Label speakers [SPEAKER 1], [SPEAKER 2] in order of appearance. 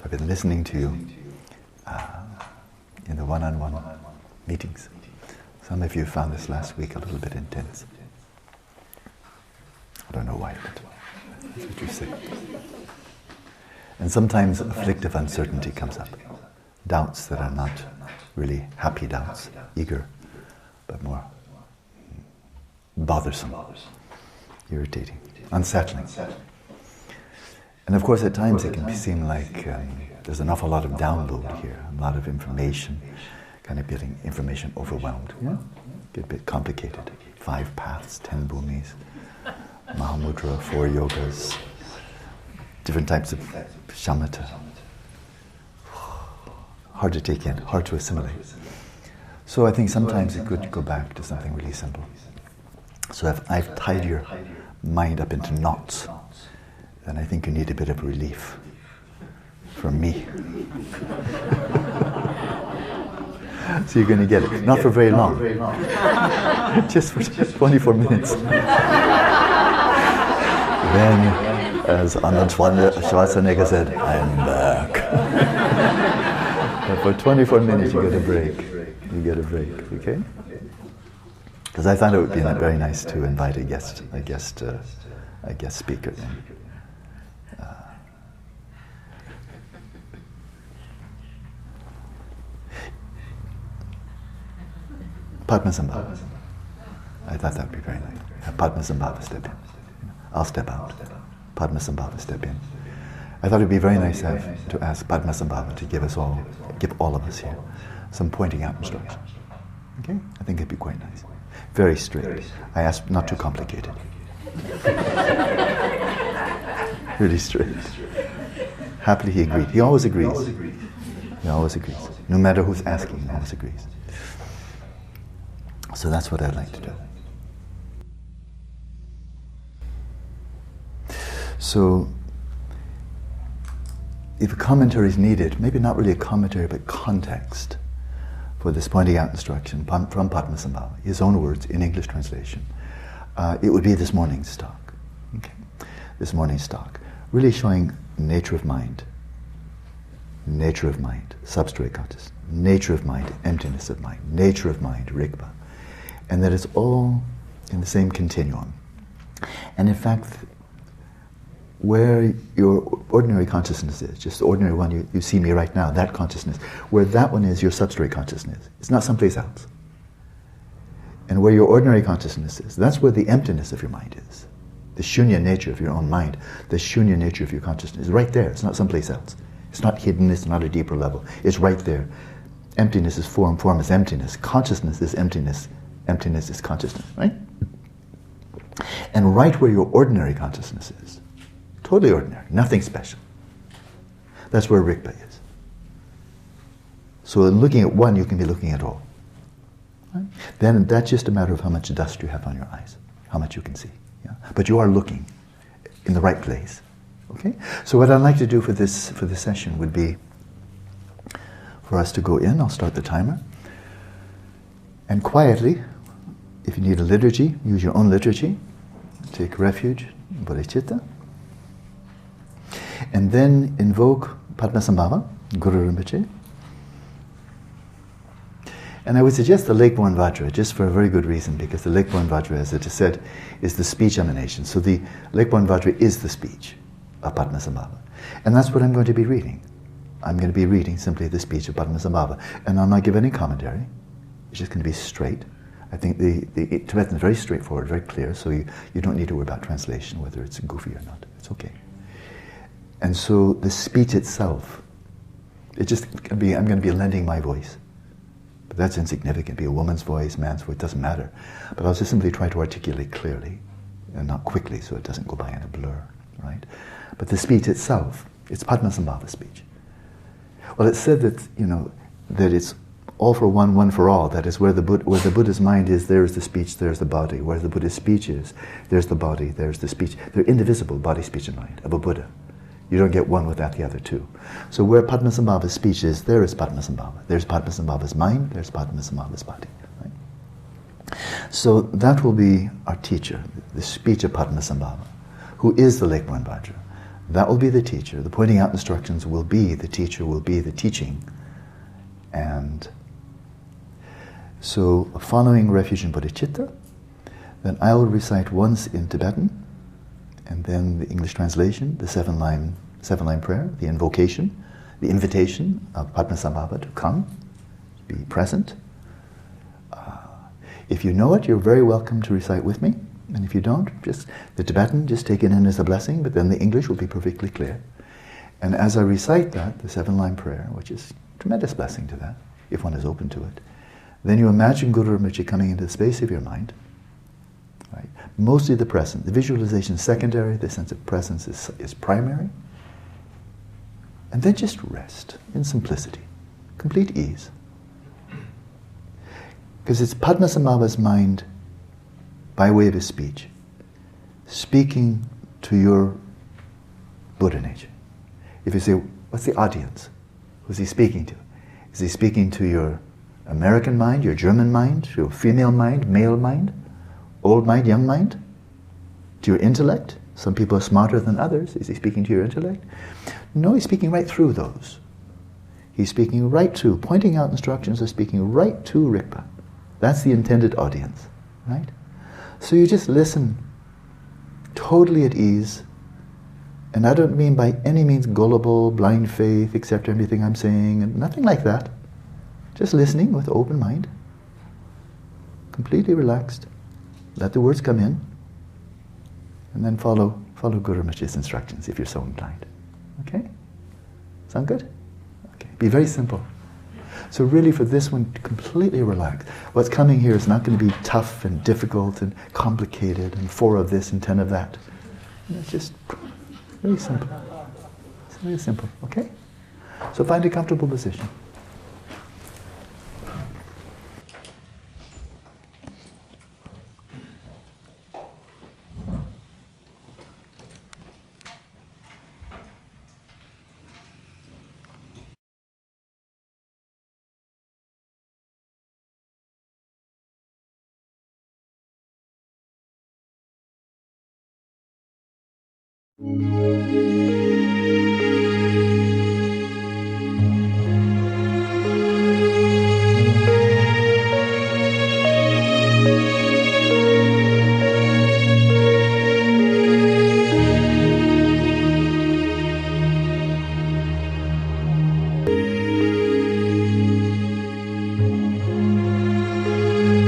[SPEAKER 1] I've been listening to you in the one-on-one meetings. Some of you found this last week a little bit intense. I don't know why, but that's what you say. And sometimes afflictive uncertainty comes up. Doubts that are not really happy doubts, eager, but more bothersome, irritating, unsettling. And of course at times it can seem like there's an awful lot of download here, a lot of information, kind of getting information overwhelmed. Yeah? Get a bit complicated. 5 paths, 10 bhumis, Mahamudra, 4 yogas, different types of shamatha. Hard to take in, hard to assimilate. So I think sometimes it's good to go back to something really simple. So if I've tied your mind up into knots, then I think you need a bit of relief from me. So you're going to get it. Not for very long. Just for 24 minutes. Then, as Arnold Schwarzenegger said, I'm back. But for 24 minutes you get a break. You get a break, okay? Because I thought it would be very nice to invite a guest speaker in. Padmasambhava. I thought that would be very nice. Have Padmasambhava step in. I'll step out. Padmasambhava step in. I thought it would be very nice to ask Padmasambhava to give all of us here some pointing out instructions. Okay? I think it'd be quite nice. Very straight. I asked not too complicated. Really straight. Happily he agreed. He always agrees. He always agrees. No matter who's asking, he always agrees. So that's what I'd like to do. So, if a commentary is needed, maybe not really a commentary, but context for this pointing out instruction from Padmasambhava, his own words in English translation, it would be this morning's talk. Okay? This morning's talk, really showing nature of mind, substrate consciousness, nature of mind, emptiness of mind, nature of mind, rigpa, and that it's all in the same continuum. And in fact, where your ordinary consciousness is, just the ordinary one you see me right now, that consciousness, where that one is your substrate consciousness. It's not someplace else. And where your ordinary consciousness is, that's where the emptiness of your mind is. The shunya nature of your own mind, the shunya nature of your consciousness is right there. It's not someplace else. It's not hidden, it's not a deeper level. It's right there. Emptiness is form, form is emptiness. Consciousness is emptiness, emptiness is consciousness, right? And right where your ordinary consciousness is, totally ordinary, nothing special. That's where Rigpa is. So in looking at one, you can be looking at all. Right? Then that's just a matter of how much dust you have on your eyes, how much you can see. Yeah? But you are looking in the right place. Okay? So what I'd like to do for this session would be for us to go in. I'll start the timer. And quietly, if you need a liturgy, use your own liturgy. Take refuge in bodhicitta. And then invoke Padmasambhava, Guru Rinpoche. And I would suggest the Lake-born Vajra, just for a very good reason, because the Lake-born Vajra, as it is said, is the speech emanation. So the Lake-born Vajra is the speech of Padmasambhava. And that's what I'm going to be reading. I'm going to be reading simply the speech of Padmasambhava. And I'll not give any commentary. It's just going to be straight. I think the Tibetan is very straightforward, very clear, so you don't need to worry about translation, whether it's goofy or not. It's okay. And so the speech itself, I'm going to be lending my voice. But that's insignificant. Be a woman's voice, man's voice, doesn't matter. But I'll just simply try to articulate clearly and not quickly so it doesn't go by in a blur, right? But the speech itself, it's Padmasambhava's speech. Well, it's said that, that it's all for one, one for all. That is, where the Buddha's mind is, there is the speech, there's the body. Where the Buddha's speech is, there's the body, there's the speech. They're indivisible, body, speech, and mind, of a Buddha. You don't get one without the other two. So where Padmasambhava's speech is, there is Padmasambhava. There's Padmasambhava's mind, there's Padmasambhava's body. Right? So that will be our teacher, the speech of Padmasambhava, who is the Lake-born Vajra. That will be the teacher. The pointing out instructions will be the teacher, will be the teaching. And so, following refuge in bodhicitta, then I will recite once in Tibetan, and then the English translation, the seven-line prayer, the invocation, the invitation of Padmasambhava to come, be present. If you know it, you're very welcome to recite with me. And if you don't, just the Tibetan, just take it in as a blessing, but then the English will be perfectly clear. And as I recite that, the seven-line prayer, which is a tremendous blessing to that, if one is open to it, then you imagine Guru Rinpoche coming into the space of your mind. Right? Mostly the present. The visualization is secondary, the sense of presence is primary. And then just rest in simplicity, complete ease. Because it's Padmasambhava's mind, by way of his speech, speaking to your Buddha nature. If you say, what's the audience? Who's he speaking to? Is he speaking to your American mind, your German mind, your female mind, male mind, old mind, young mind? To your intellect? Some people are smarter than others. Is he speaking to your intellect? No, he's speaking right through those. He's speaking right to, pointing out instructions are speaking right to Rigpa. That's the intended audience, right? So you just listen, totally at ease, and I don't mean by any means gullible, blind faith, accept everything I'm saying, and nothing like that. Just listening with open mind, completely relaxed. Let the words come in, and then follow Guru Rinpoche's instructions if you're so inclined. Okay? Sound good? Okay. Be very simple. So really for this one, completely relax. What's coming here is not going to be tough and difficult and complicated and 4 of this and 10 of that. It's just very simple. It's very simple, okay? So find a comfortable position.